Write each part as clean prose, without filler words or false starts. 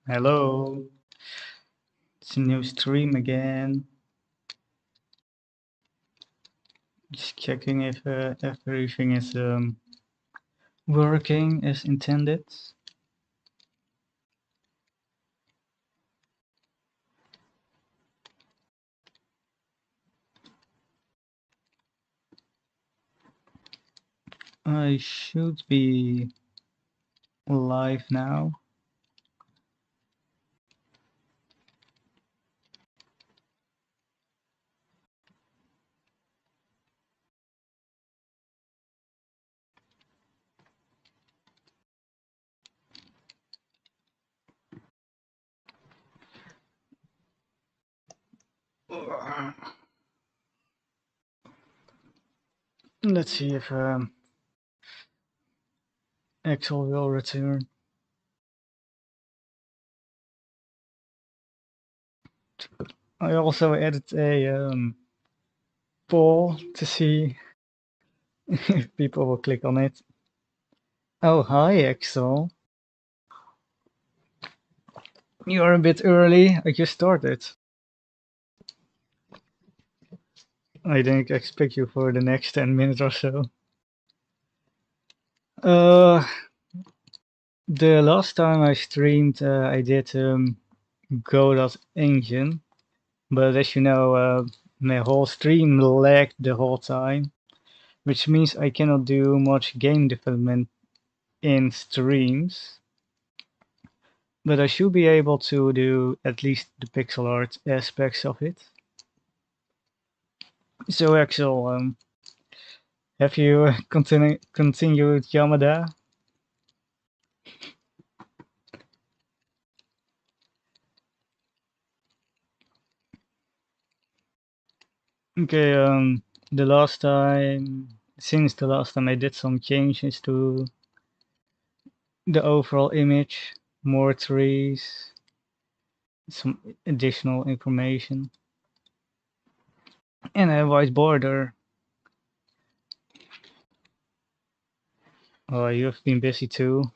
Hello, it's a new stream again. Just checking if everything is working as intended. I should be live now. Let's see if Axel will return. I also added a poll to see if people will click on it. Oh, hi, Axel. You're a bit early. I just started. I didn't expect you for the next 10 minutes or so. Uh, the last time I streamed, I did Go.engine, but as you know, my whole stream lagged the whole time, which means I cannot do much game development in streams. But I should be able to do at least the pixel art aspects of it. So Axel, have you continued Yamada? Okay, since the last time I did some changes to the overall image, more trees, some additional information, and a white border. Oh, you have been busy too.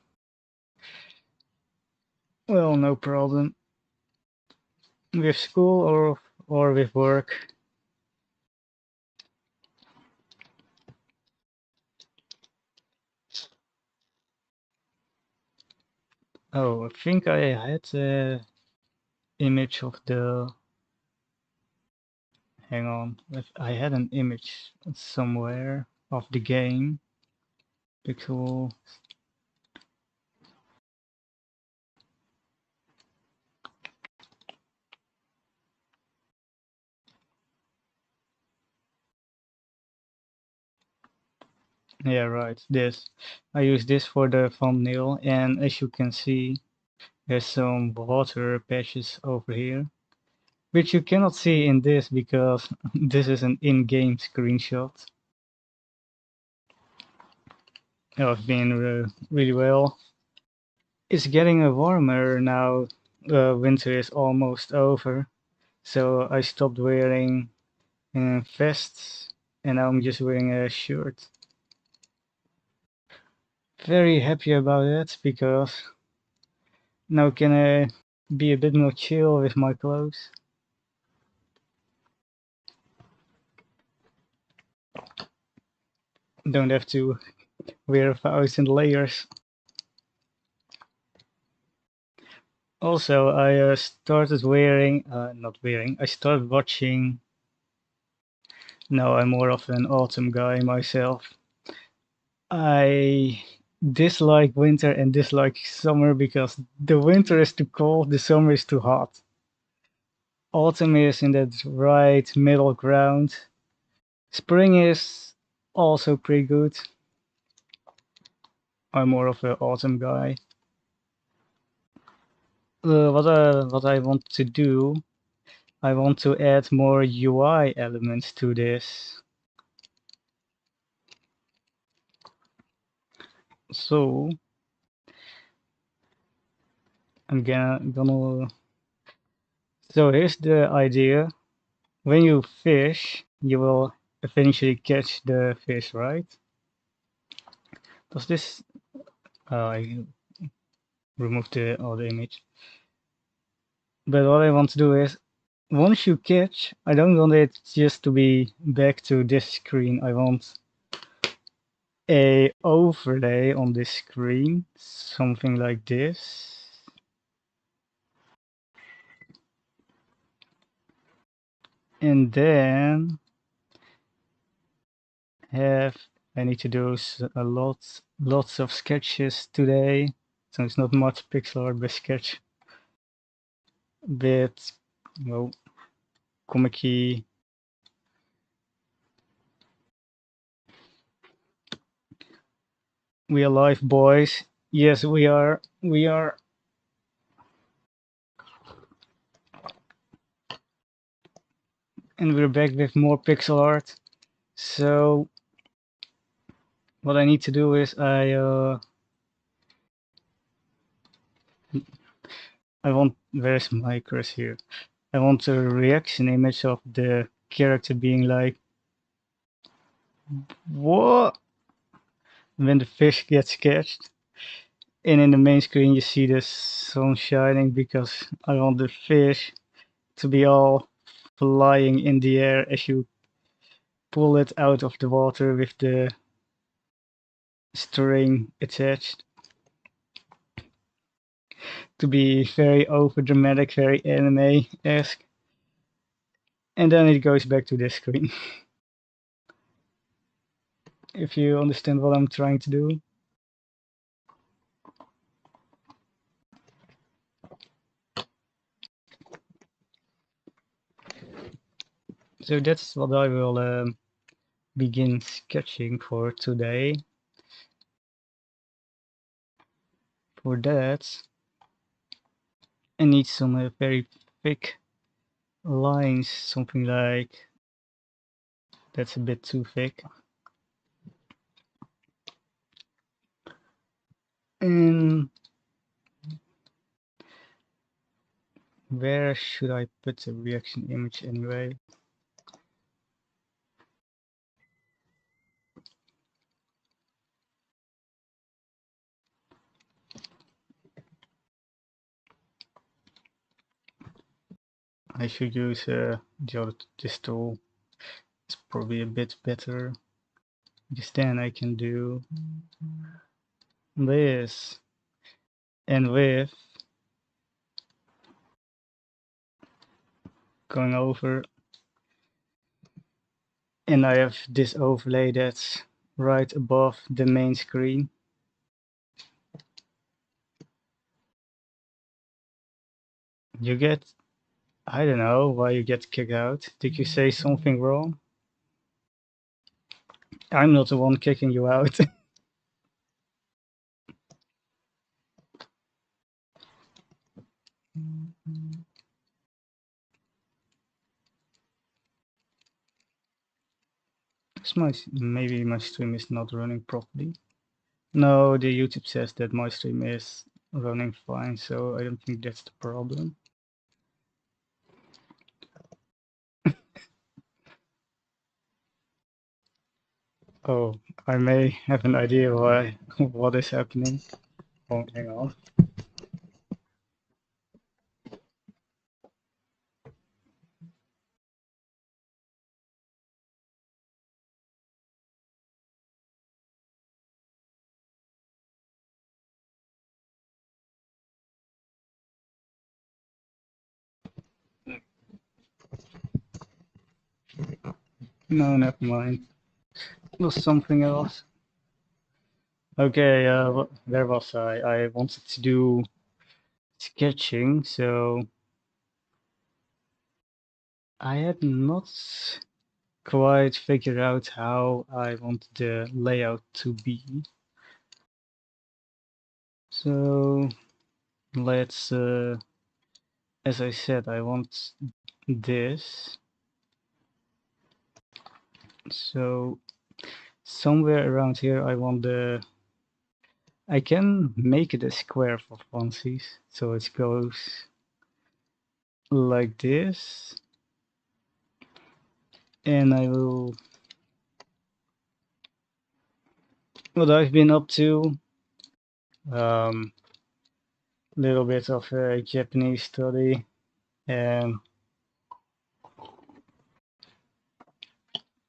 Well, no problem. With school or with work. Oh, I think I had the image of the. Hang on, I had an image somewhere of the game. Pixel. Yeah, right. This. I use this for the thumbnail, and as you can see, there's some water patches over here, which you cannot see in this because this is an in-game screenshot. I've been really well. It's getting warmer now. Winter is almost over, so I stopped wearing vests, and now I'm just wearing a shirt. Very happy about that because now can I be a bit more chill with my clothes. Don't have to wear 1,000 layers. Also, I started I started watching. No, I'm more of an autumn guy myself. I dislike winter and dislike summer because the winter is too cold, the summer is too hot. Autumn is in that right middle ground. Spring is also pretty good. I'm more of an autumn guy. What I want to do, I want to add more UI elements to this. So I'm gonna. So here's the idea. When you fish, you will eventually catch the fish, right? Does this? I removed the other image. But what I want to do is, once you catch, I don't want it just to be back to this screen. I want a overlay on this screen, something like this. And then I need to do lots of sketches today, so it's not much pixel art but sketch, bit, well, comic-y. We are live, boys. Yes, we are. We are. And we're back with more pixel art. So what I need to do is I want, where's my cursor here? I want a reaction image of the character being like, what? When the fish gets catched. And in the main screen you see the sun shining because I want the fish to be all flying in the air as you pull it out of the water with the string attached. To be very over dramatic, very anime-esque. And then it goes back to this screen. If you understand what I'm trying to do. So that's what I will begin sketching for today. For that, I need some very thick lines, something like that's a bit too thick. And where should I put the reaction image anyway? I should use this tool. It's probably a bit better. Because then I can do this. And with going over, and I have this overlay that's right above the main screen. You get, I don't know why you get kicked out. Did you say something wrong? I'm not the one kicking you out. Maybe my stream is not running properly. No, the YouTube says that my stream is running fine, so I don't think that's the problem. Oh, I may have an idea why what is happening. Oh, hang on. No, never mind. It was something else. Okay, where was I? I wanted to do sketching, so I had not quite figured out how I want the layout to be. So let's, as I said, I want this. So somewhere around here I want I can make it a square for funsies. So it goes like this. And I will, what I've been up to, little bit of a Japanese study, And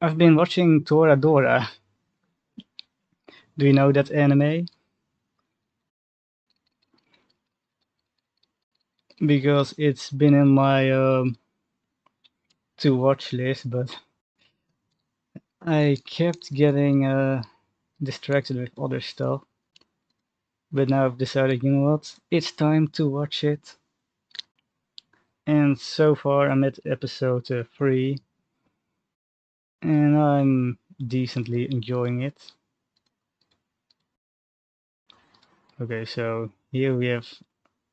I've been watching Toradora. Do you know that anime? Because it's been in my to watch list, but I kept getting distracted with other stuff. But now I've decided, you know what? It's time to watch it. And so far I'm at episode 3 and I'm decently enjoying it. Okay, so here we have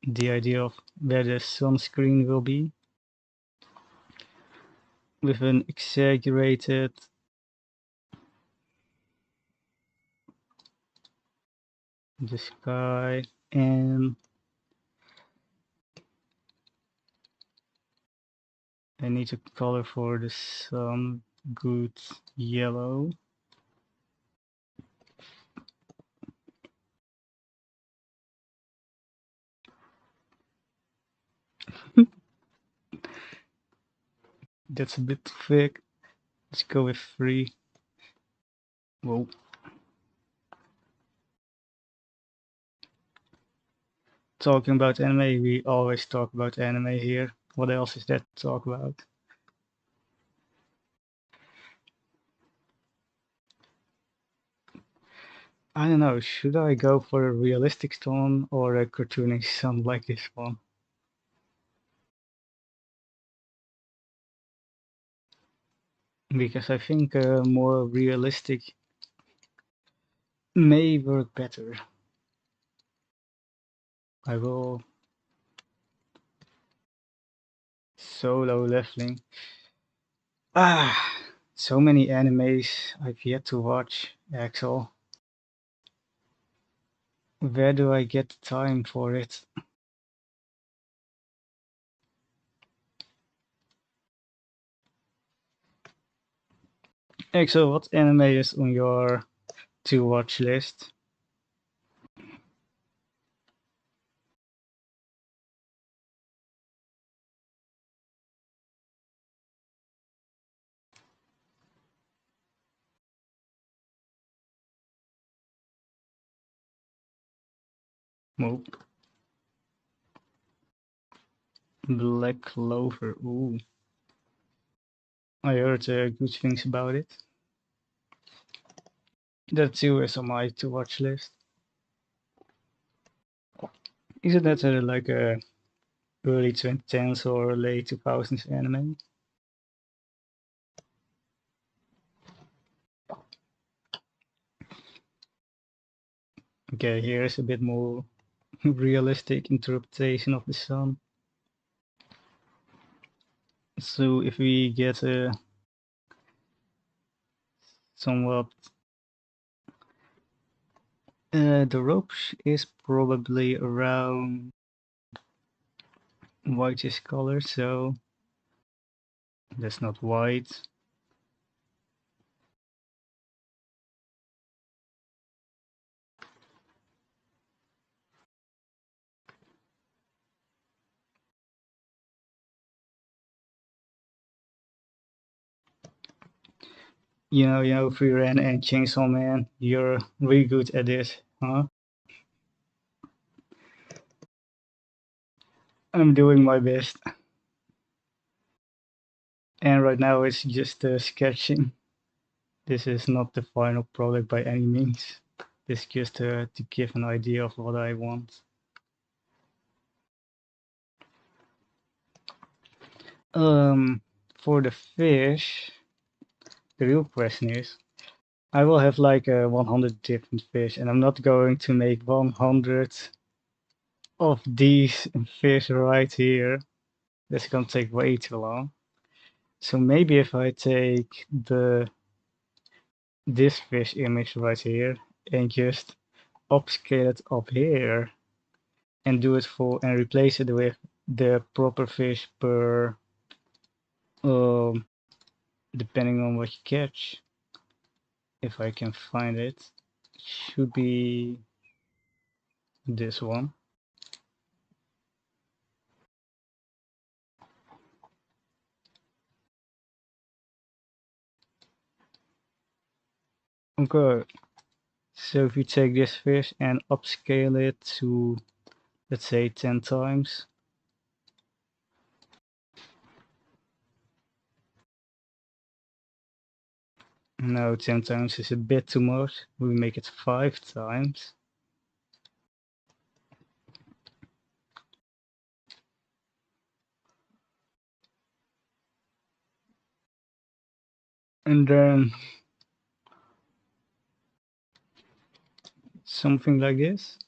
the idea of where the sunscreen will be with an exaggerated the sky and I need to color for the sun good yellow. That's a bit thick. Let's go with 3. Whoa. Talking about anime, we always talk about anime here. What else is there to talk about? I don't know, should I go for a realistic sun or a cartoonish sun like this one? Because I think a more realistic may work better. I will solo leveling. So many animes I've yet to watch, Axel. Where do I get the time for it? Axel, what anime is on your to watch list? Nope. Black Clover. Ooh, I heard good things about it. That too is on my to watch list. Isn't that like a early 2010s or late 2000s anime? Okay, here's a bit more realistic interpretation of the sun. So if we get a somewhat the rope is probably around whitish color, so that's not white. Freeran and Chainsaw Man, you're really good at this, huh? I'm doing my best. And right now it's just sketching. This is not the final product by any means. This is just to give an idea of what I want. For the fish, the real question is, I will have like 100 different fish, and I'm not going to make 100 of these fish right here. That's gonna take way too long. So maybe if I take this fish image right here and just upscale it up here and do it for and replace it with the proper fish per um depending on what you catch. If I can find it, should be this one. Okay, so if you take this fish and upscale it to, let's say, 10 times. No, 10 times is a bit too much. We make it 5 times. And then something like this.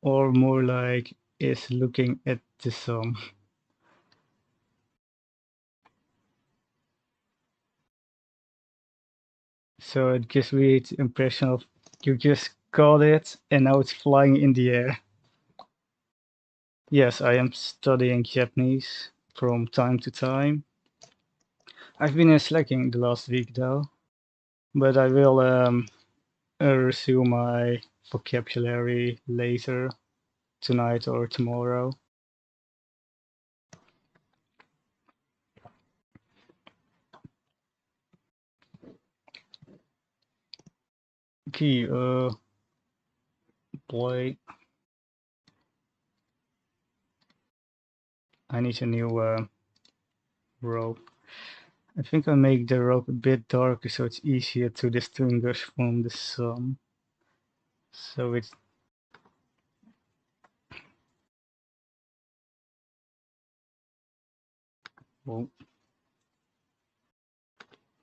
Or more like is looking at the sum. So it gives me the impression of you just got it and now it's flying in the air. Yes, I am studying Japanese from time to time. I've been slacking the last week though, but I will resume my vocabulary later tonight or tomorrow. Okay, boy, I need a new rope. I think I make the rope a bit darker so it's easier to distinguish from the sun. So it's well,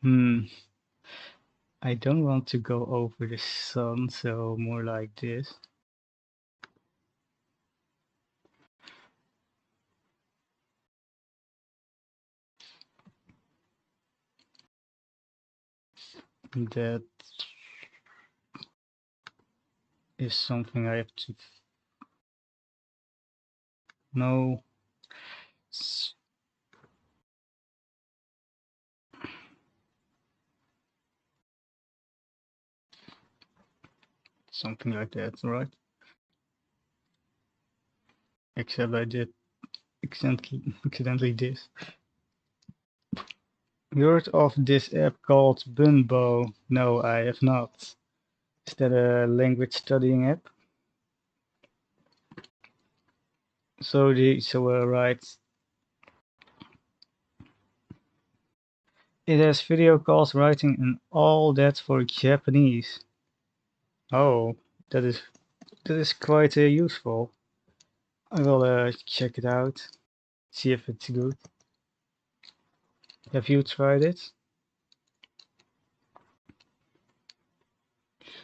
hmm. I don't want to go over the sun, so more like this. That is something I have to know. Something like that, right? Except I did accidentally this. You heard of this app called Bunbo? No, I have not. Is that a language studying app? Right. It has video calls, writing, and all that for Japanese. Oh, that is that is quite useful. I will check it out, see if it's good. Have you tried it?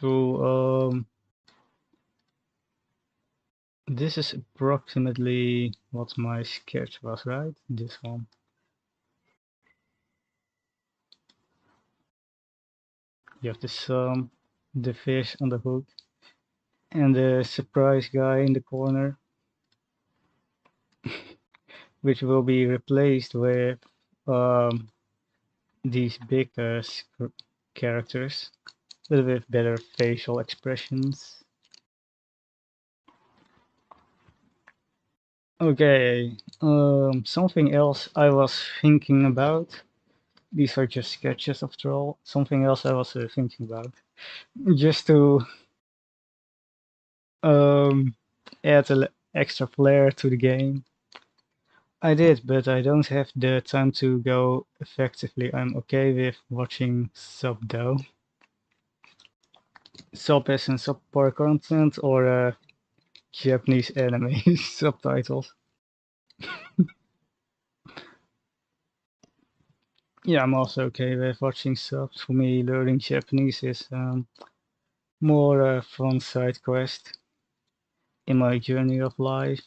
So this is approximately what my sketch was, right? This one. You have the sun, the fish on the hook, and the surprise guy in the corner, which will be replaced with um, these big characters with better facial expressions. Okay, something else I was thinking about. These are just sketches after all. Something else I was thinking about. Just to um, add an extra flair to the game. I did, but I don't have the time to go effectively. I'm okay with watching sub though. Sub as in subpar content or Japanese anime subtitles. Yeah, I'm also okay with watching subs. For me, learning Japanese is more a fun side quest in my journey of life.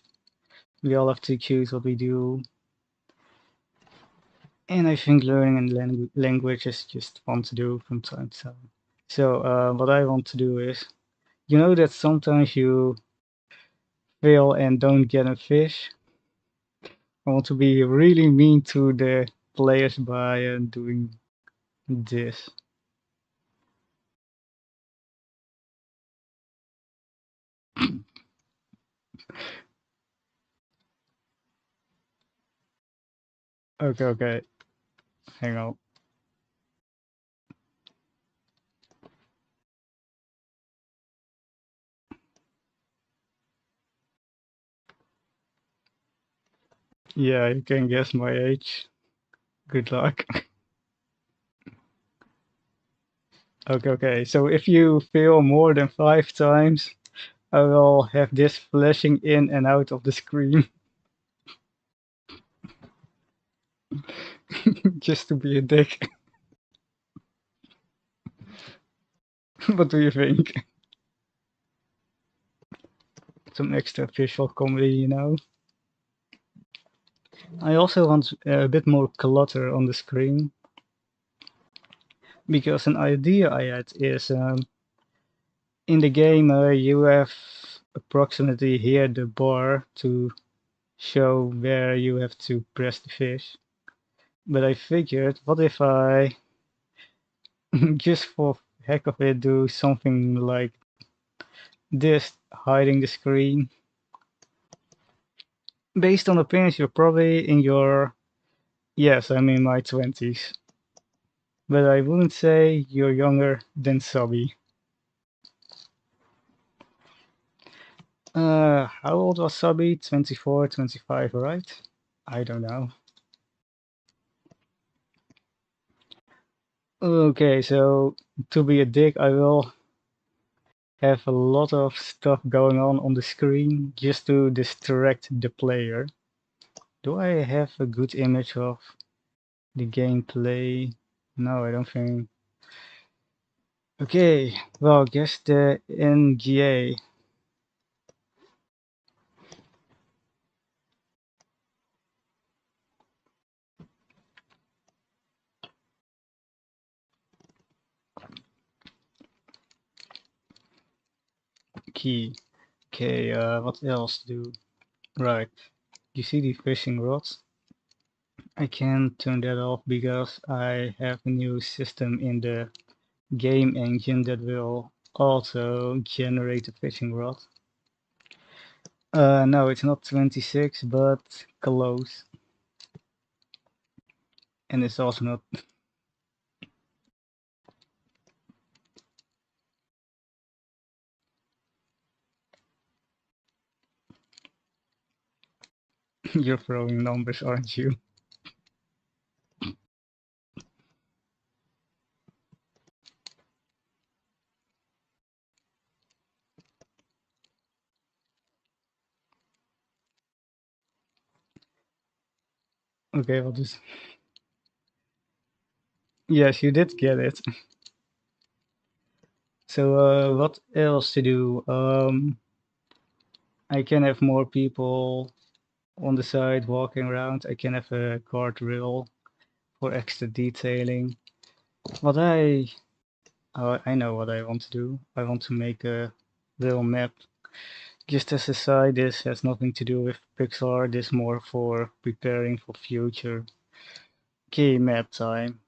We all have to choose what we do, and I think learning a language is just fun to do from time to time. So, what I want to do is, you know that sometimes you fail and don't get a fish. I want to be really mean to the players by doing this. Okay, okay, hang on. Yeah, you can guess my age. Good luck. Okay. So if you fail more than 5 times, I will have this flashing in and out of the screen just to be a dick. What do you think? Some extra visual comedy. I also want a bit more clutter on the screen because an idea I had is in the game you have approximately here the bar to show where you have to press the fish. But I figured, what if I just for heck of it do something like this, hiding the screen? Based on appearance, you're probably in your, yes, I'm in my 20s, but I wouldn't say you're younger than Subby. How old was Subby? 24, 25, right? I don't know. Okay, so to be a dick, I will have a lot of stuff going on the screen just to distract the player. Do I have a good image of the gameplay? No, I don't think. Okay, well, guess the NGA. Key. Okay, what else do? Right, you see the fishing rods? I can turn that off because I have a new system in the game engine that will also generate a fishing rod. No, it's not 26, but close. And it's also not. You're throwing numbers, aren't you? Okay, I'll just. Yes, you did get it. So, what else to do? I can have more people on the side walking around. I can have a guardrail for extra detailing. What I know what I want to do. I want to make a little map. Just as a side, this has nothing to do with Pixar. This more for preparing for future. Okay, map time.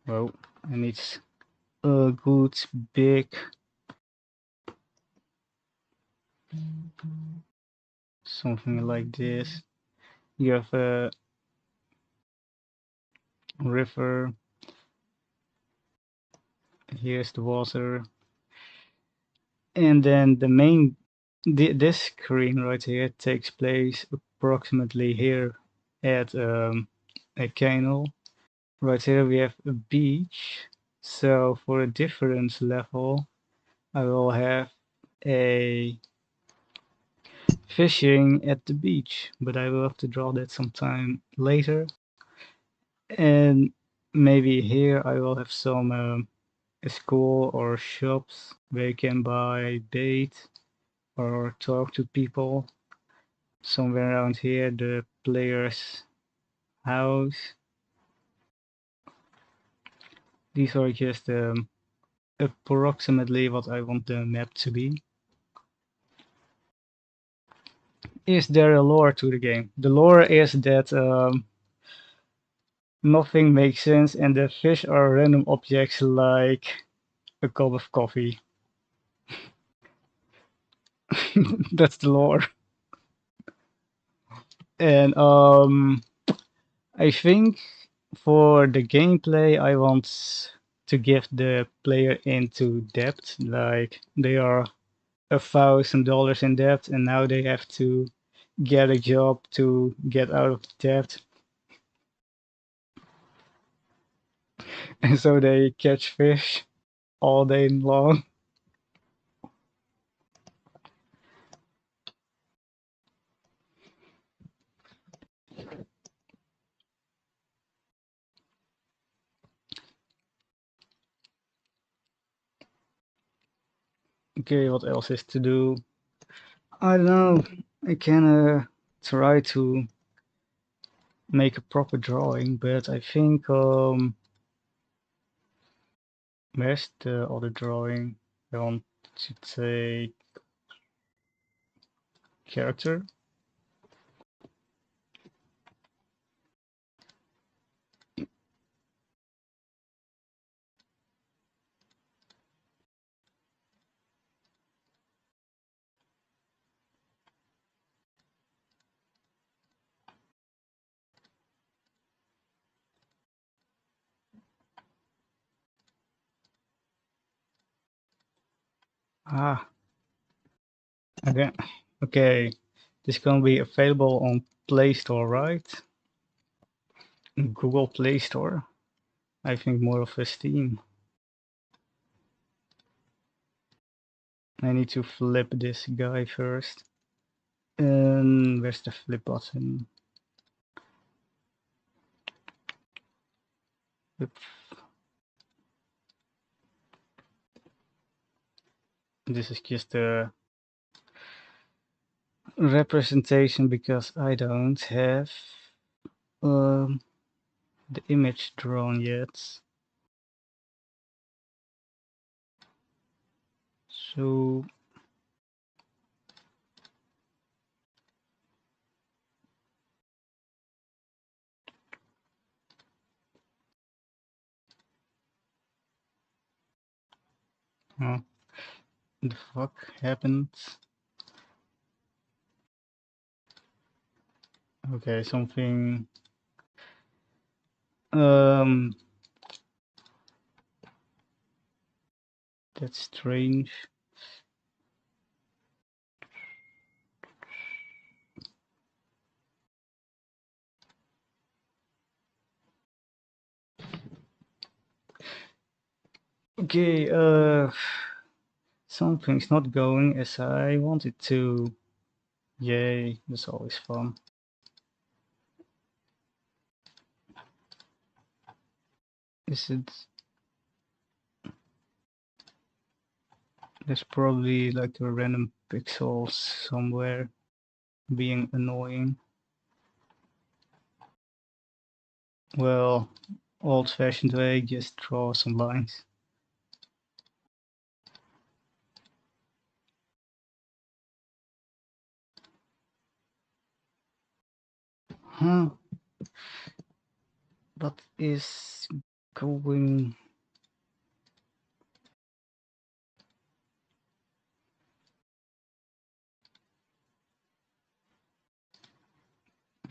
Well, and it's a good big something like this. You have a river. Here's the water, and then this screen right here takes place approximately here at a canal. Right here we have a beach. So for a difference level, I will have a fishing at the beach, but I will have to draw that sometime later. And maybe here I will have some a school or shops where you can buy bait or talk to people. Somewhere around here, the player's house. These are just approximately what I want the map to be. Is there a lore to the game? The lore is that nothing makes sense and the fish are random objects like a cup of coffee. That's the lore. And I think for the gameplay, I want to give the player into debt. Like they are $1,000 in debt, and now they have to get a job to get out of debt. And so they catch fish all day long. Okay, what else is to do? I don't know. I can try to make a proper drawing, but I think where's the other drawing? I want to say character. Ah, okay. Okay, this gonna be available on Play Store, right? Google Play Store. I think more of a Steam. I need to flip this guy first. And where's the flip button? Flip. This is just a representation because I don't have the image drawn yet. So oh, the fuck happened? Okay, something that's strange. Okay, something's not going as I wanted to. Yay, that's always fun. Is it? There's probably like a random pixel somewhere being annoying. Well, old-fashioned way, just draw some lines. Huh? What is going?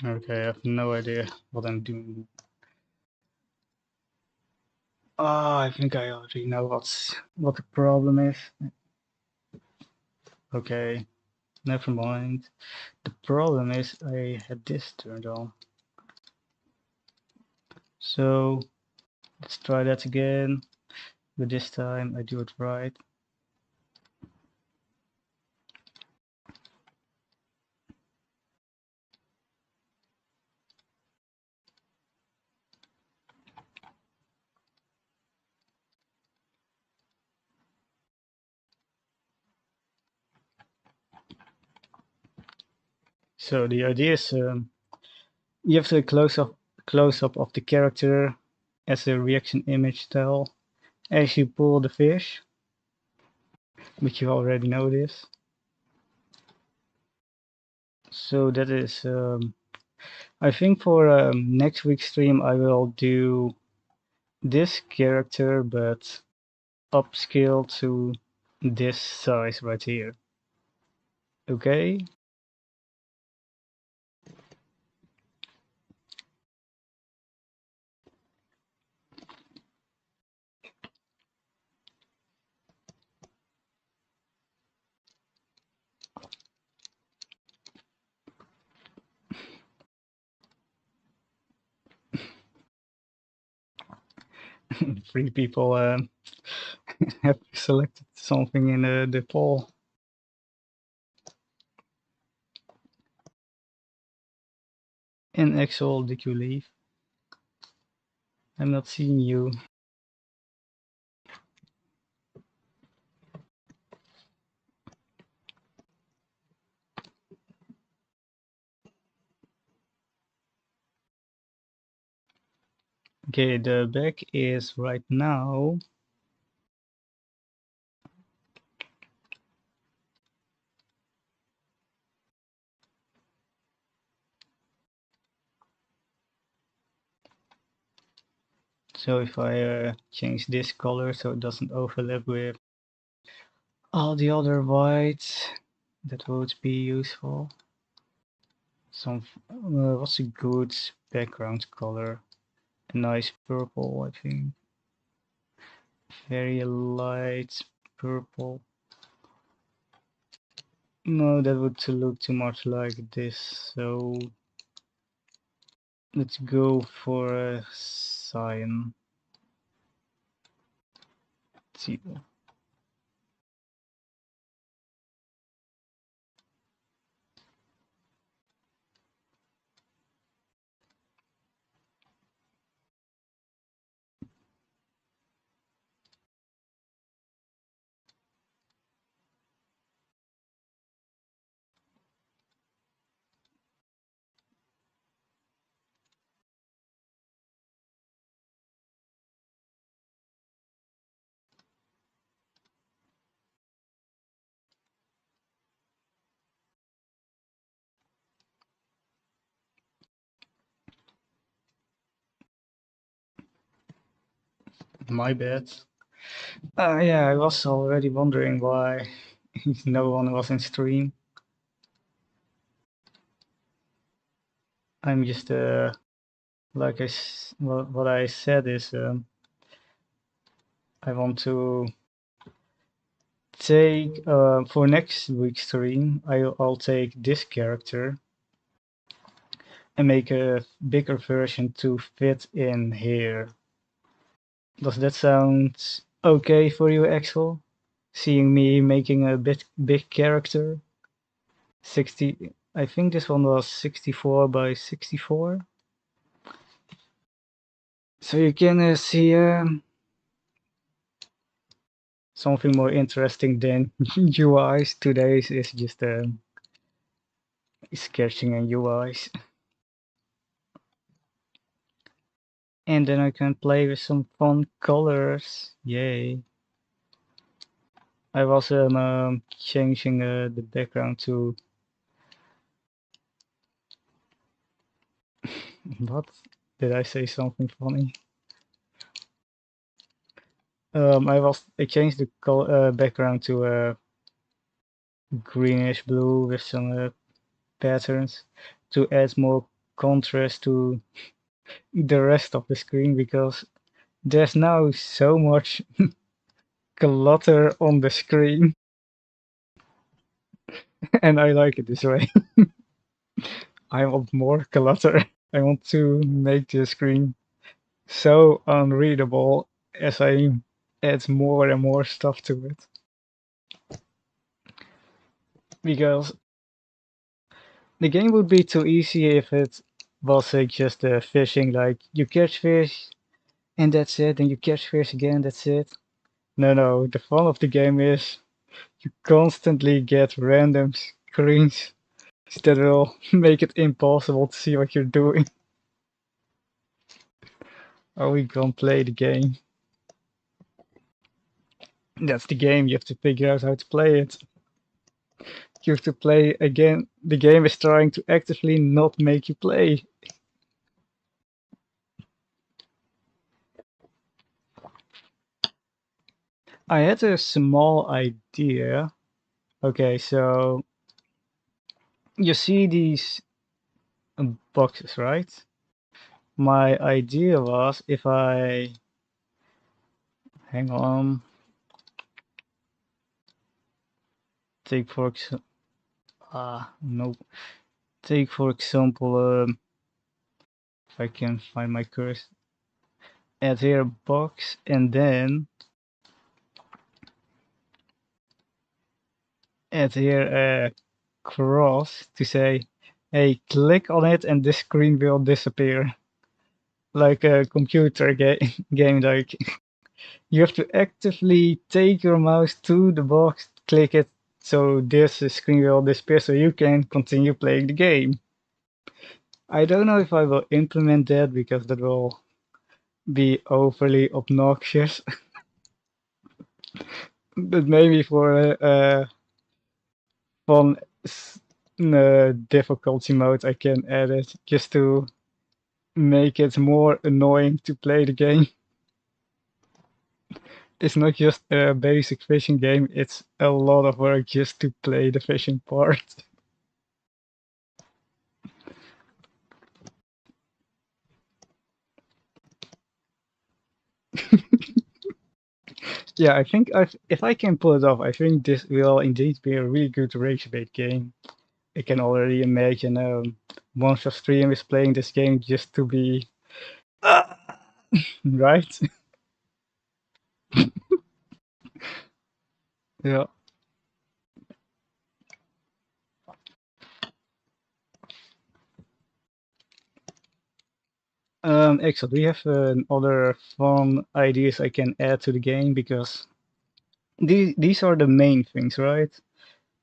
Okay, I have no idea what I'm doing. Oh, I think I already know what the problem is. Okay, never mind. The problem is I had this turned on. So let's try that again, but this time I do it right. So the idea is you have the close up of the character as a reaction image style as you pull the fish, which you already know this. So that is, I think for next week's stream I will do this character, but upscale to this size right here. Okay? Three people have selected something in the poll. And Axel, did you leave? I'm not seeing you. Okay, the back is right now. So if I change this color so it doesn't overlap with all the other whites, that would be useful. Some what's a good background color? A nice purple, I think. Very light purple. No, that would look too much like this. So let's go for a cyan. Let's see. My bad. Yeah, I was already wondering why no one was in stream. I'm just like what I said is I want to take for next week's stream. I'll take this character and make a bigger version to fit in here. Does that sound okay for you, Axel? Seeing me making a big character? 60, I think this one was 64 by 64. So you can see something more interesting than UIs. Today's is just sketching and UIs. And then I can play with some fun colors. Yay. I was changing the background to... What? Did I say something funny? I changed the background to greenish blue with some patterns to add more contrast to the rest of the screen because there's now so much clutter on the screen and I like it this way. I want more clutter. I want to make the screen so unreadable as I add more and more stuff to it. Because the game would be too easy if it was just fishing, like you catch fish and that's it, and you catch fish again, that's it. No, the fun of the game is you constantly get random screens that will make it impossible to see what you're doing. Are we gonna play the game? That's the game, you have to figure out how to play it. You have to play again. The game is trying to actively not make you play. I had a small idea. Okay, so you see these boxes, right? My idea was if I... Hang on. Take for example... no. Take for example, if I can find my cursor. add here a box, and then add here a cross to say, hey, click on it and this screen will disappear. Like a computer game, like you have to actively take your mouse to the box, click it, so this screen will disappear so you can continue playing the game. I don't know if I will implement that because that will be overly obnoxious. But maybe for a fun difficulty mode I can add it just to make it more annoying to play the game. It's not just a basic fishing game, it's a lot of work just to play the fishing part. Yeah, I think if I can pull it off, I think this will indeed be a really good rage bait game. I can already imagine Monster Stream is playing this game just to be right. Yeah. Axel, do you have other fun ideas I can add to the game? Because these are the main things, right?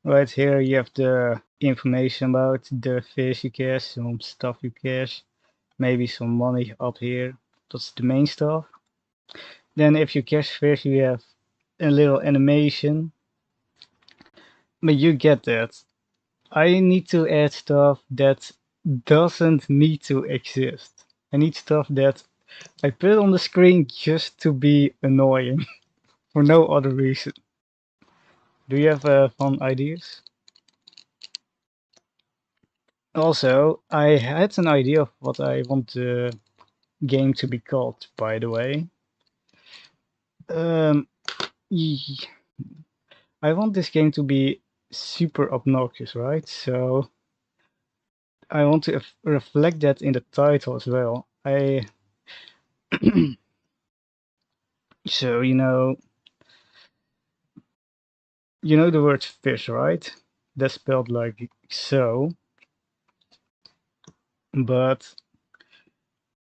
Right here you have the information about the fish you catch, some stuff you catch, maybe some money up here. That's the main stuff. Then if you catch fish, you have a little animation. But you get that. I need to add stuff that doesn't need to exist. I need stuff that I put on the screen just to be annoying for no other reason. Do you have fun ideas? Also, I had an idea of what I want the game to be called, by the way. Um, I want this game to be super obnoxious, right? So I want to reflect that in the title as well. So you know the word fish, right? That's spelled like so, but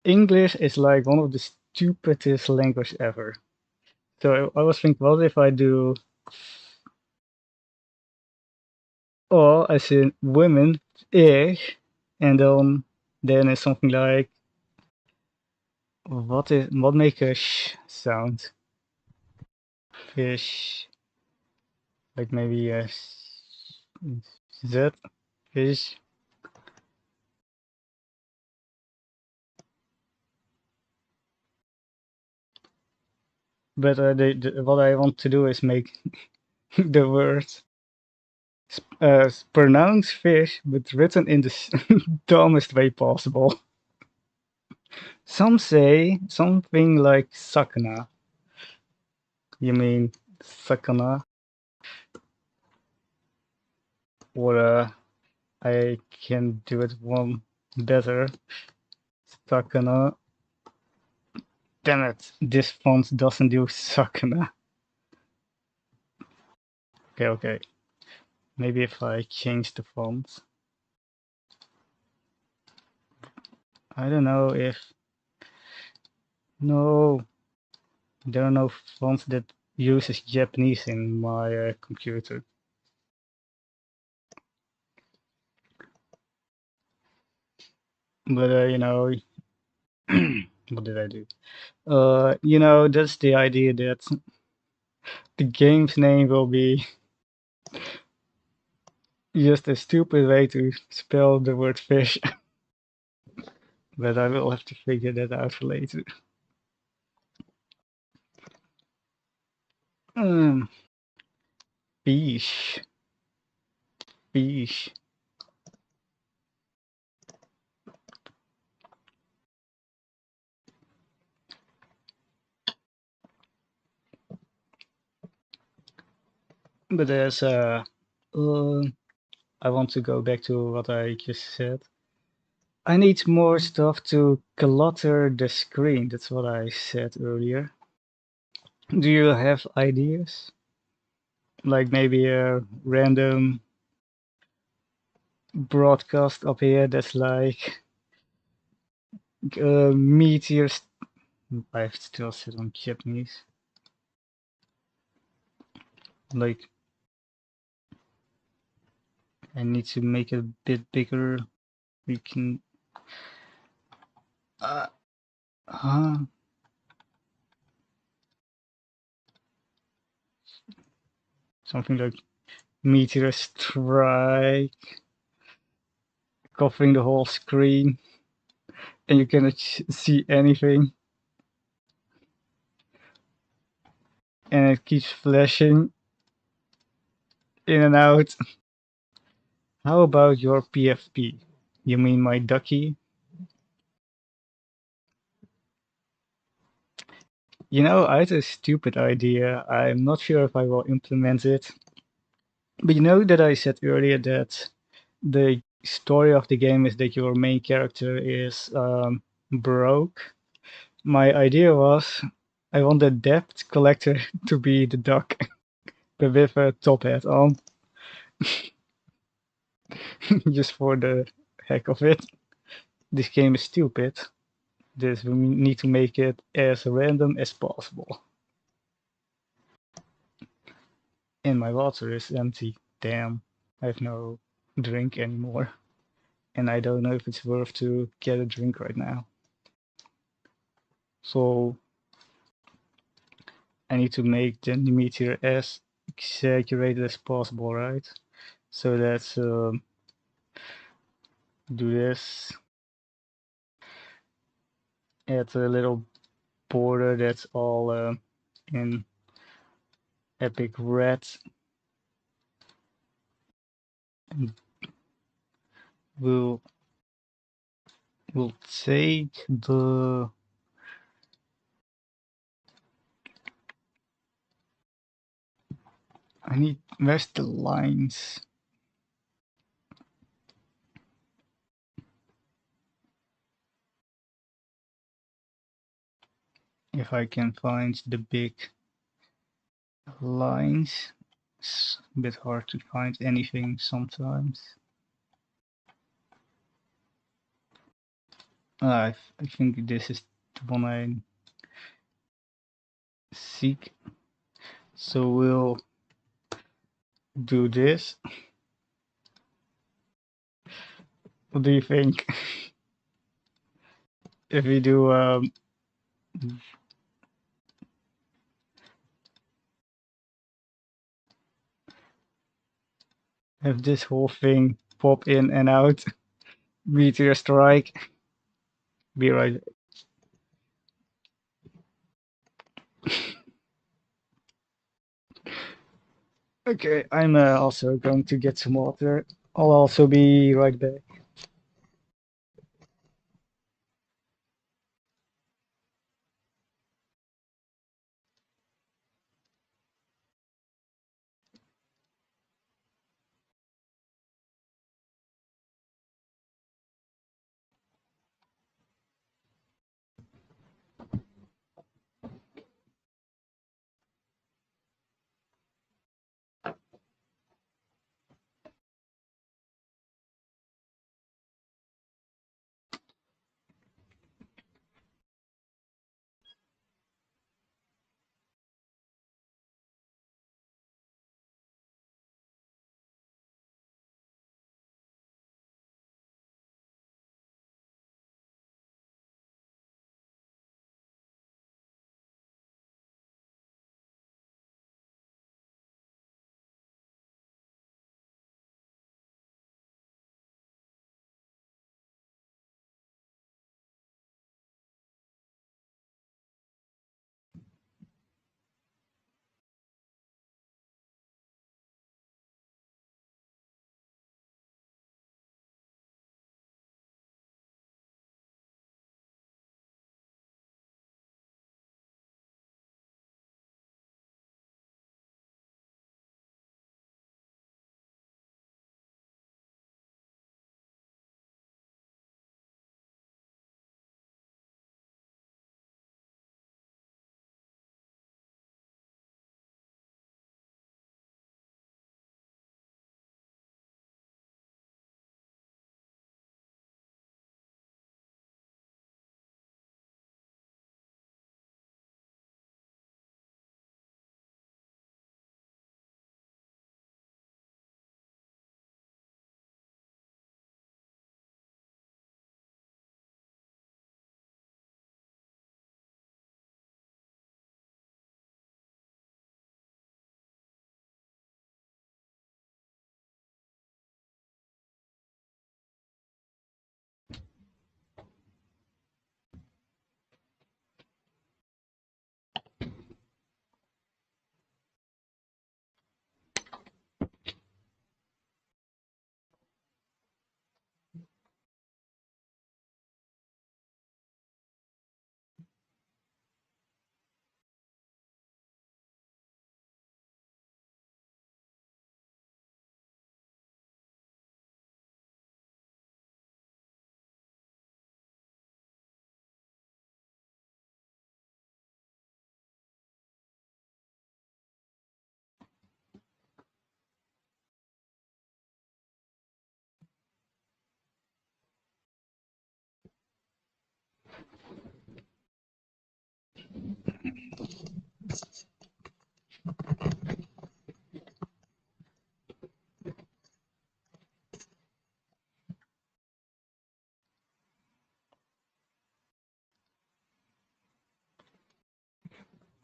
English is like one of the stupidest language ever. So I was thinking, what if I do or as in women, ich, and then it's something like what make a sh sound? Fish, like maybe a z, fish. But what I want to do is make the word pronounce fish, but written in the dumbest way possible. Some say something like sakana. You mean sakana? Or I can do it one better. Sakana. Damn it, this font doesn't do sakana. Okay. Maybe if I change the font. I don't know if... No, there are no fonts that uses Japanese in my computer. But what did I do? That's the idea that the game's name will be just a stupid way to spell the word fish. But I will have to figure that out for later. Um, fish. Fish. But I want to go back to what I just said. I need more stuff to clutter the screen. That's what I said earlier. Do you have ideas? Like maybe a random broadcast up here that's like meteors. I still sit on Japanese. Like I need to make it a bit bigger. We can. Uh, uh, Something like meteor strike, covering the whole screen, and you cannot see anything, and it keeps flashing in and out. How about your PFP? You mean my ducky? You know, I had a stupid idea. I'm not sure if I will implement it. But you know that I said earlier that the story of the game is that your main character is broke. My idea was I want the debt collector to be the duck, but with a top hat on, just for the heck of it. This game is stupid. This we need to make it as random as possible. And my water is empty. Damn, I have no drink anymore. And I don't know if it's worth to get a drink right now. So I need to make the meter as exaggerated as possible, right? So let's do this. Add a little border that's all in epic red. And we'll take the I need where's the lines? If I can find the big lines. It's a bit hard to find anything sometimes. I think this is the one I seek. So we'll do this. What do you think? If we do have this whole thing pop in and out, meteor strike. Be right. Okay, I'm also going to get some water. I'll also be right back.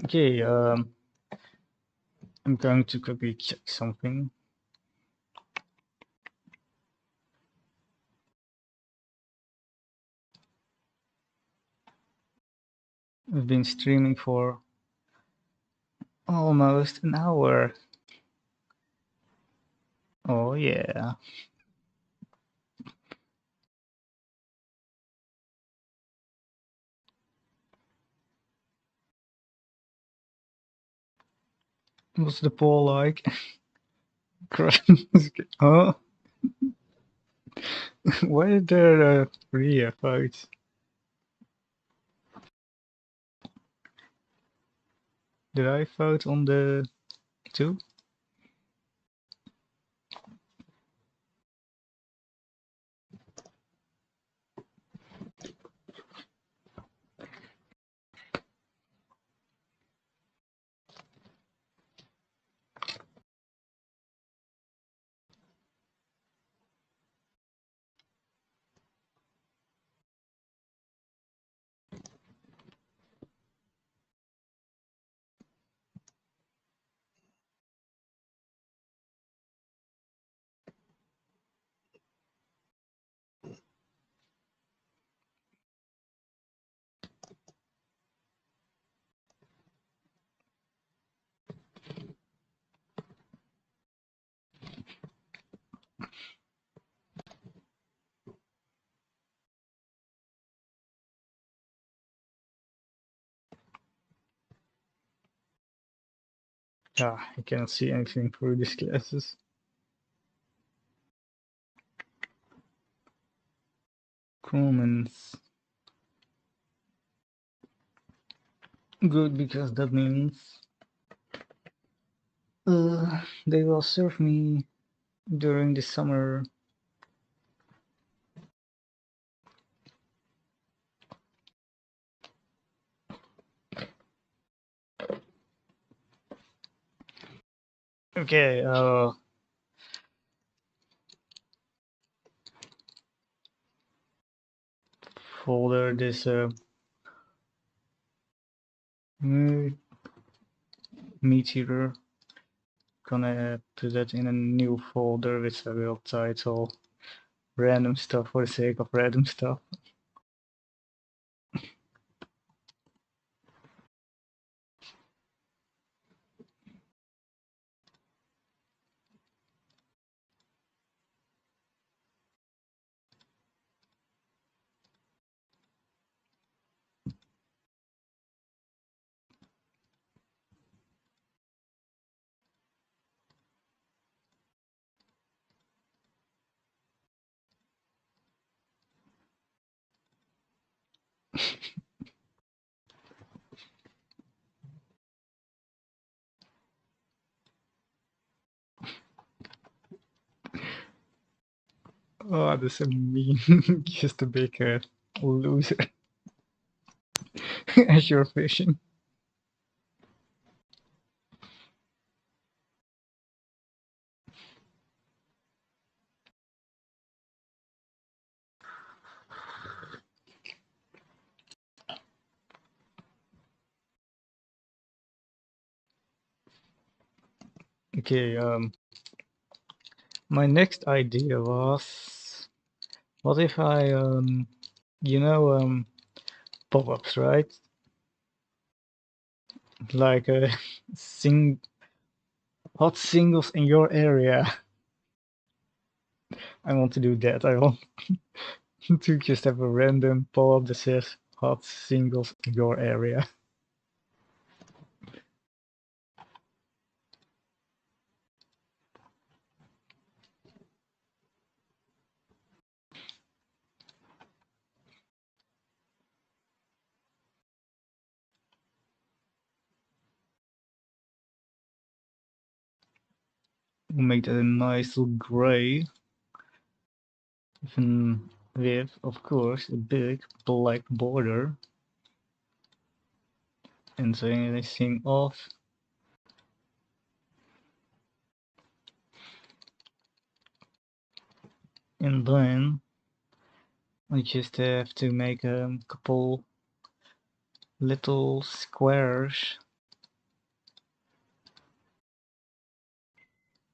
Okay, I'm going to quickly check something. We've been streaming for almost an hour. Oh yeah. What's the poll like? Oh, why are there three votes? Did I vote on the two? Ah, I cannot see anything through these glasses. Comments. Good, because that means they will serve me during the summer. Okay, folder this meteor. Gonna put that in a new folder which I will title random stuff for the sake of random stuff. Oh, that's a mean, just a big loser as you're fishing. Okay, my next idea was, what if I, you know, pop-ups, right? Like sing hot singles in your area. I want to do that. I want to just have a random pop-up that says hot singles in your area. We'll make that a nice little gray. Even with, of course, a big black border. and turn anything off. And then I just have to make a couple little squares,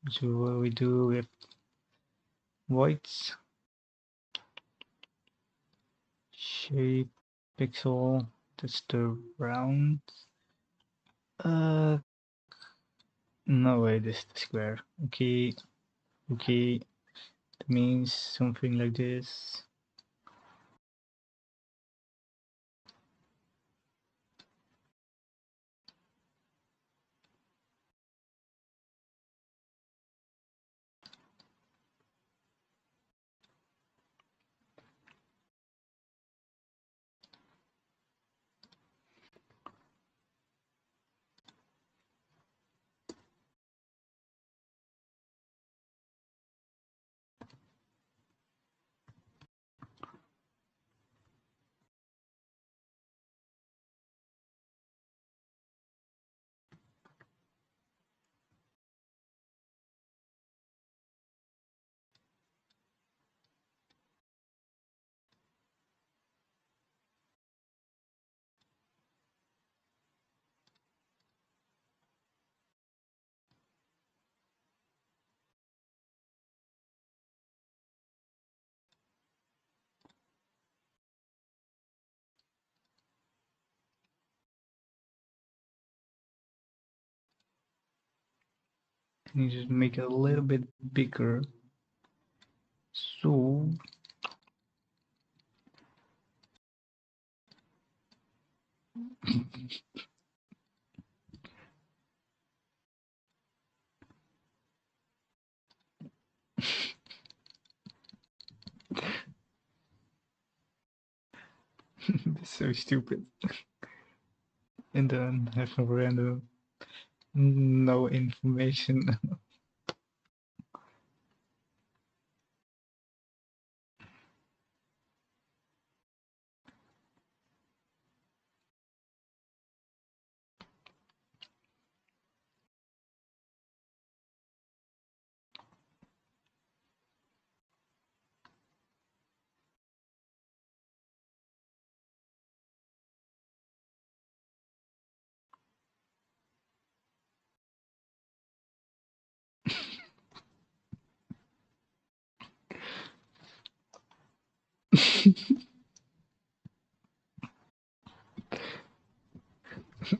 which is what we do with whites. Shape pixel, that's the round. No way, this is the square. Okay, okay, that means something like this. And you just make it a little bit bigger. So that's so stupid. And then have a random no information.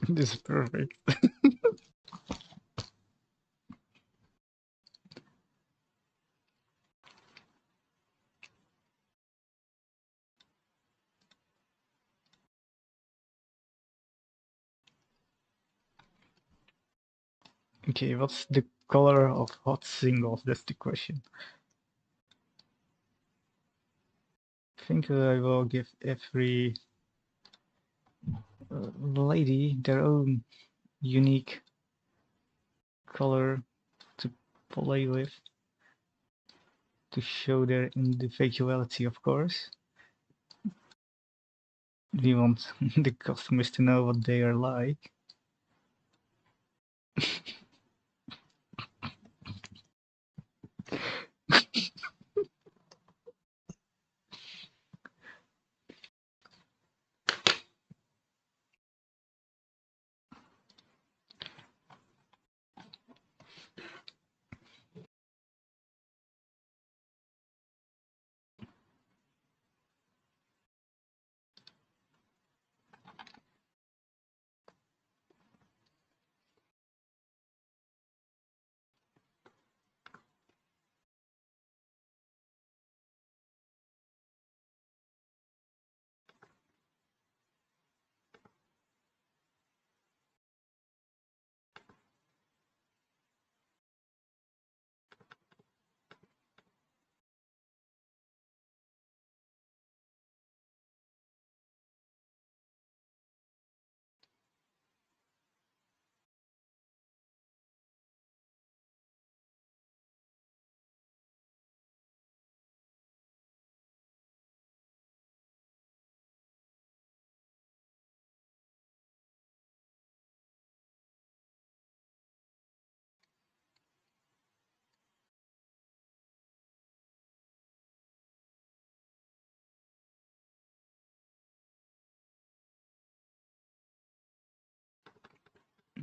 This is perfect. Okay, what's the color of hot singles? That's the question. I think I will give every lady their own unique color to play with, to show their individuality, of course. We want the customers to know what they are like.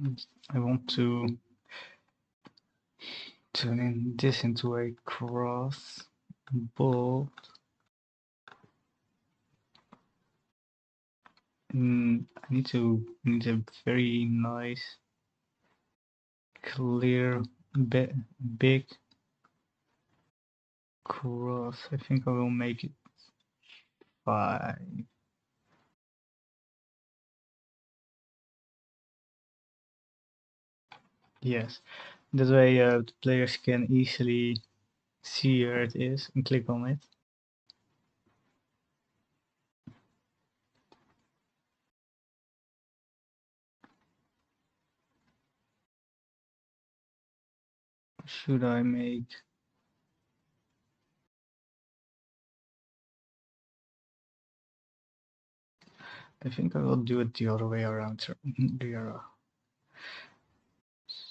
I want to turn this into a cross, but I need a very nice, clear, big cross. I think I will make it 5. Yes, that way the players can easily see where it is and click on it. Should I make... I think I will do it the other way around.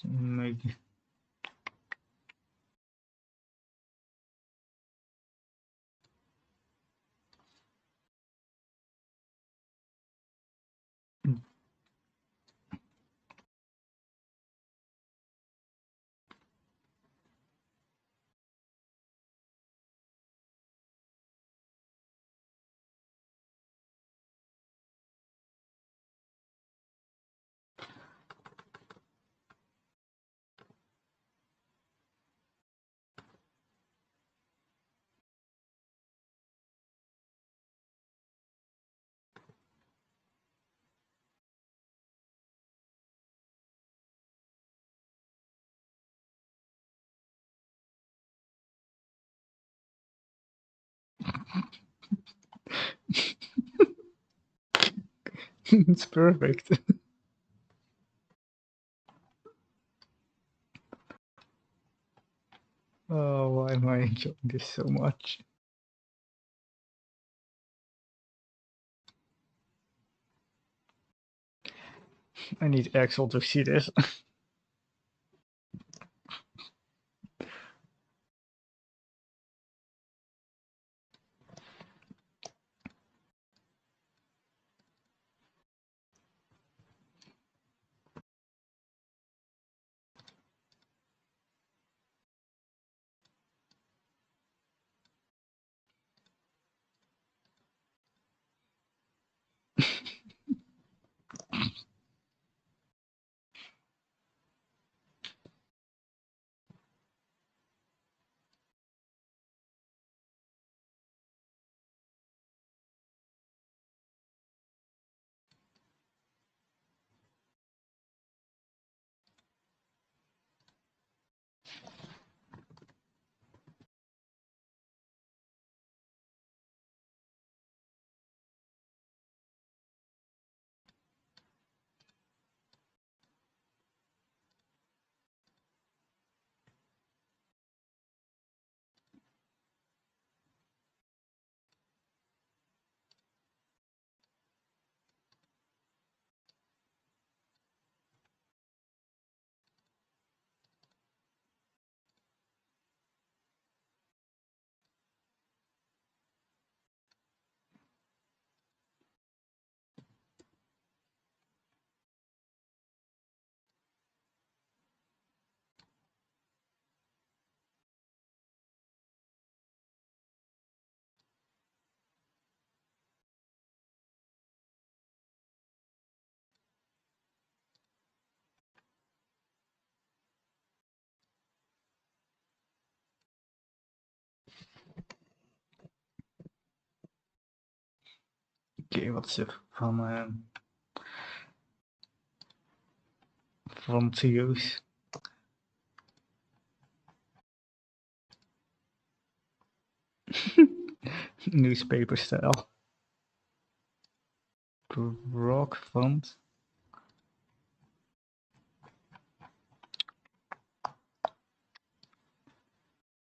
Make... It's perfect. Oh, why am I enjoying this so much? I need Axel to see this. Okay, what's the font to use? Newspaper style. Rock font.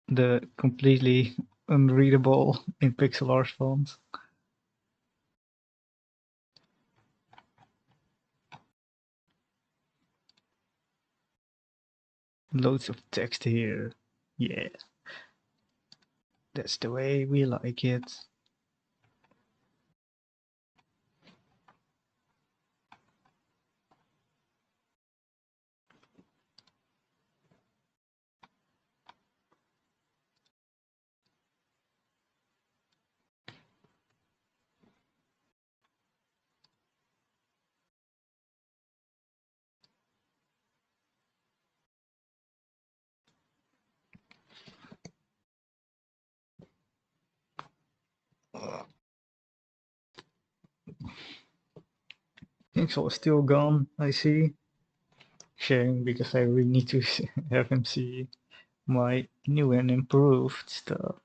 The completely unreadable in pixel art font. Loads of text here. Yeah. That's the way we like it. Axel is still gone, I see. Shame, because I really need to have him see my new and improved stuff.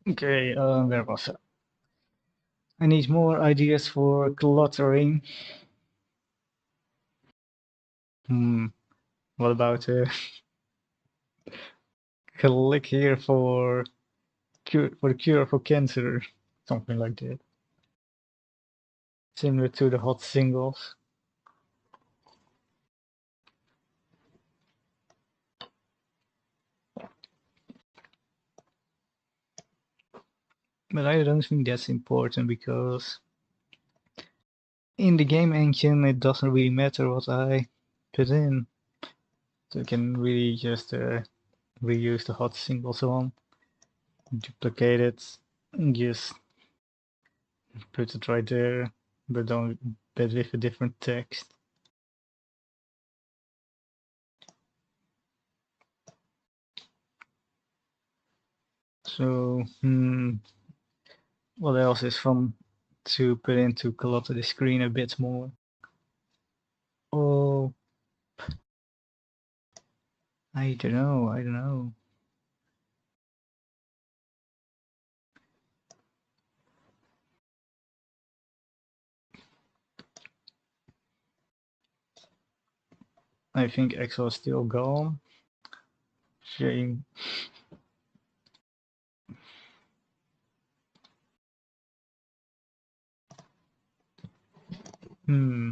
Okay, where was I? I need more ideas for cluttering. Hmm, what about click here for cure for cancer, something like that. Similar to the hot singles. But I don't think that's important because in the game engine it doesn't really matter what I put in. So I can really just reuse the hot singles one, duplicate it, and just put it right there, but with a different text. So, what else is fun to put into clutter the screen a bit more? Oh, I don't know. I don't know. I think Excel is still gone. Shame. Hmm.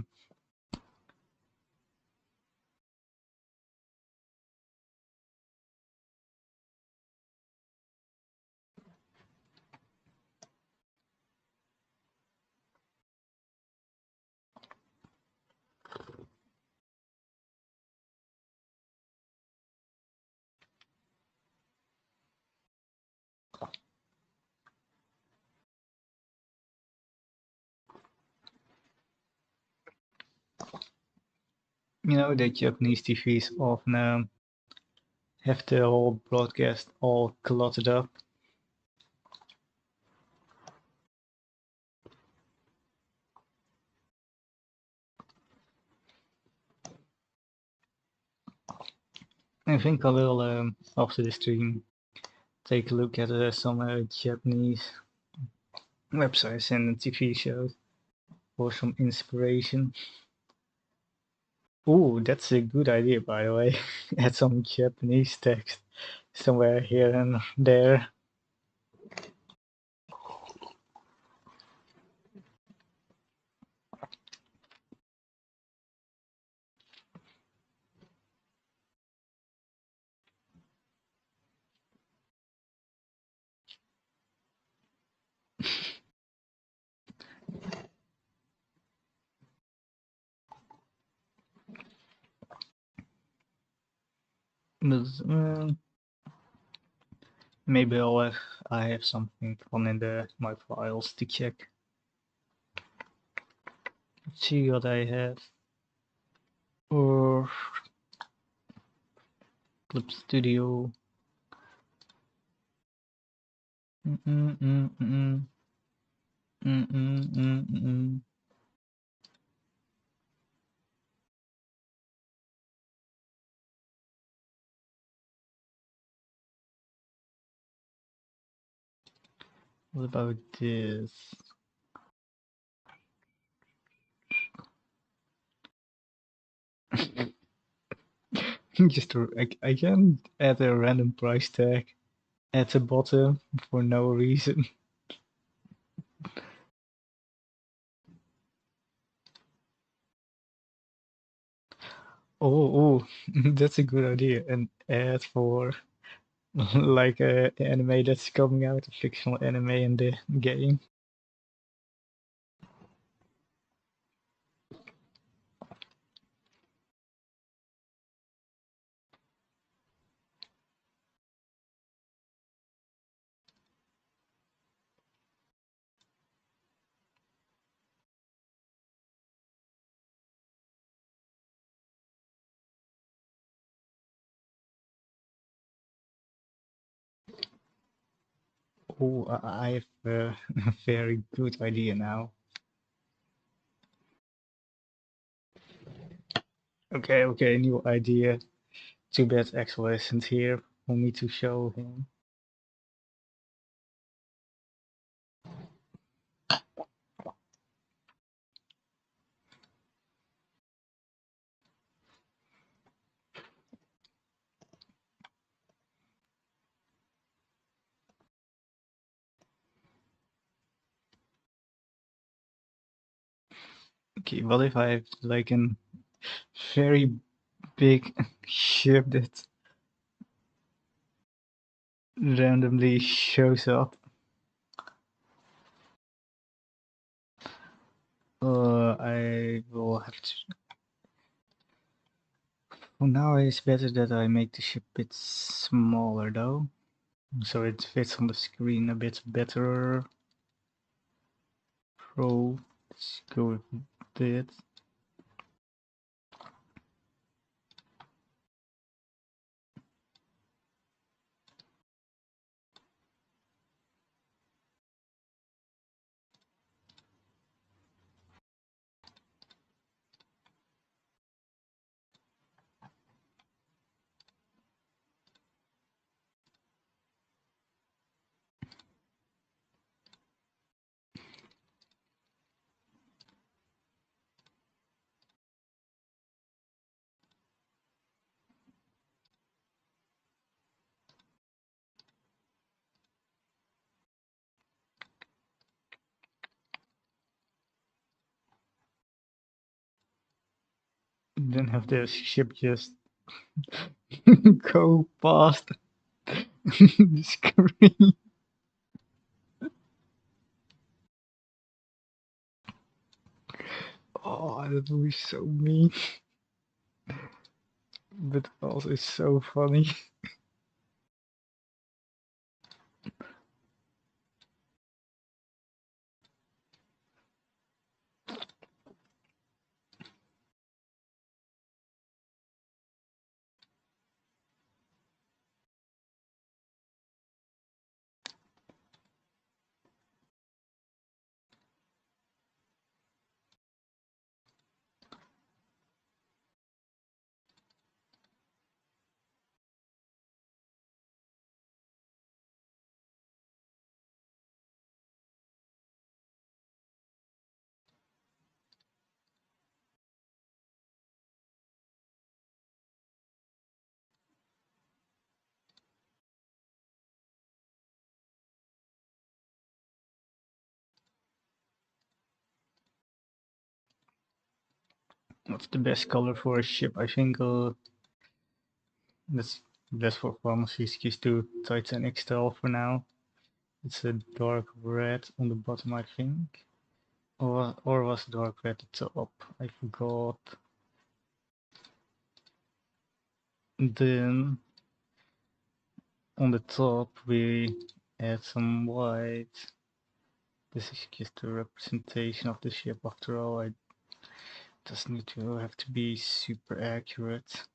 You know that Japanese TVs often have the whole broadcast all cluttered up. I think I will, after the stream, take a look at some Japanese websites and TV shows for some inspiration. Ooh, that's a good idea, by the way. Add some Japanese text somewhere here and there. But, maybe I have something fun in my files to check. Let's see what I have. Or Clip Studio. Mm-mm-mm-mm. Mm-mm-mm-mm. What about this? I can add a random price tag at the bottom for no reason. Oh, that's a good idea. An ad for like a anime that's coming out, a fictional anime in the game. Oh, I have a very good idea now. Okay, new idea. Too bad Axel isn't here for me to show him. Okay, what if I have like a very big ship that randomly shows up? I will have to. For now, it's better that I make the ship a bit smaller though, so it fits on the screen a bit better. Pro, let's go with that. Then have the ship just go past the screen. Oh, that would be so mean, but also it's so funny. What's the best color for a ship? I think that's best for pharmacies. Just do Titanic style for now. It's a dark red on the bottom, I think. Or was dark red at the top? I forgot. Then on the top we add some white. This is just a representation of the ship after all. It doesn't need to have to be super accurate.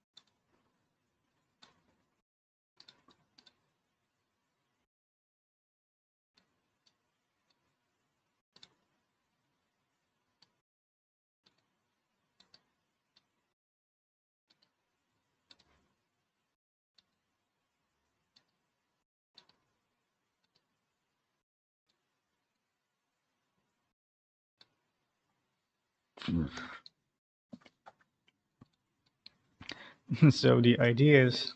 So the idea is,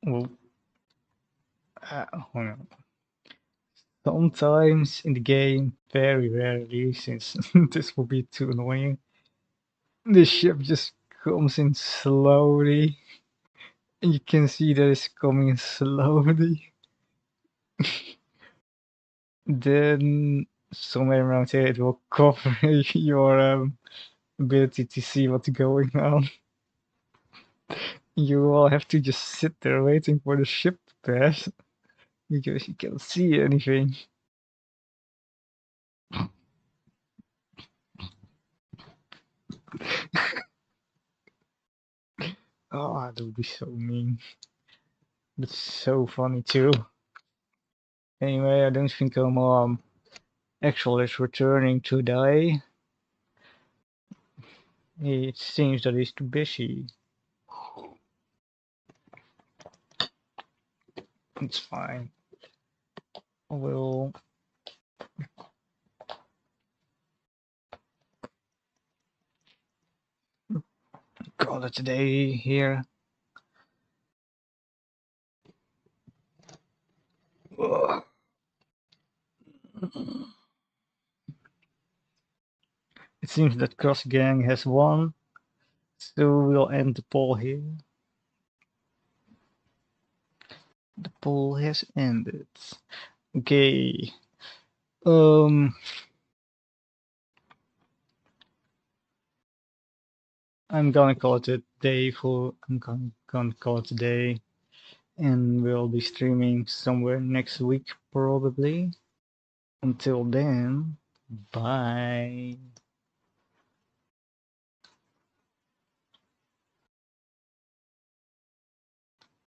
well, hold on. Sometimes in the game, very rarely, since this will be too annoying, the ship just comes in slowly, and you can see that it's coming slowly. Then somewhere around here, it will cover your ability to see what's going on. You will have to just sit there waiting for the ship to pass because you can't see anything. Oh, that would be so mean. But so funny too. Anyway, I don't think Axel is returning today. It seems that he's too busy. It's fine. We'll call it a day here. Ugh. It seems that Cross Gang has won, so we'll end the poll here. The poll has ended. Okay. I'm gonna call it a day for. I'm gonna call it a day, and we'll be streaming somewhere next week probably. Until then, bye.